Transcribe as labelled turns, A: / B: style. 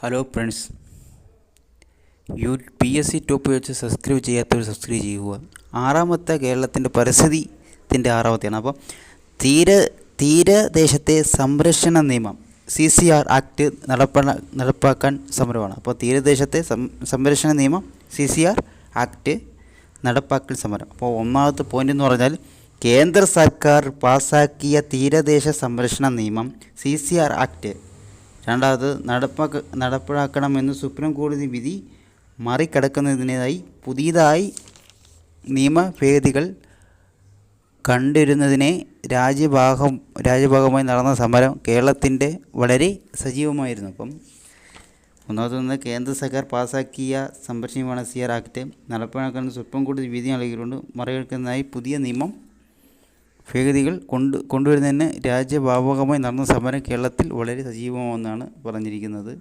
A: Hello friends, PSC top വെച്ച് subscribe ചെയ്യാത്തവർ subscribe ചെയ്യുക. ആറാമത്തെ കേരളത്തിൻ്റെ പരിസ്ഥിതിൻ്റെ ആറാമത്തെയാണ്. അപ്പോൾ തീരദേശത്തെ സംരക്ഷണ നിയമം CCR ആക്ട് നടപ്പാക്കാൻ സമരമാണ്. അപ്പോൾ തീരദേശത്തെ സംരക്ഷണ നിയമം CCR ആക്ട് നടപ്പാക്കൽ സമരം. അപ്പോൾ ഒന്നാമത്തെ പോയിൻ്റ് എന്ന് പറഞ്ഞാൽ കേന്ദ്ര സർക്കാർ പാസാക്കിയ തീരദേശ സംരക്ഷണ നിയമം CCR ആക്ട് രണ്ടാമത് നടപ്പാക്കണമെന്ന് സുപ്രീം കോടതി വിധി മറികടക്കുന്നതിനായി പുതിയതായി നിയമഭേദികൾ കണ്ടിരുന്നതിനെ രാജ്യഭാഗമായി നടന്ന സമരം കേരളത്തിൻ്റെ വളരെ സജീവമായിരുന്നു. അപ്പം ഒന്നാമതൊന്ന് കേന്ദ്ര സർക്കാർ പാസാക്കിയ സംരക്ഷണമാണ് CCR ആക്ട് നടപ്പാക്കാൻ സുപ്രീം കോടതി വിധി നൽകിയിട്ടുണ്ട്. മറികടക്കുന്നതിനായി പുതിയ നിയമം ഭേദഗതികൾ കൊണ്ടുവരുന്നതിന് രാജ്യവ്യാപകമായി നടന്ന സമരം കേരളത്തിൽ വളരെ സജീവമാണെന്നാണ് പറഞ്ഞിരിക്കുന്നത്.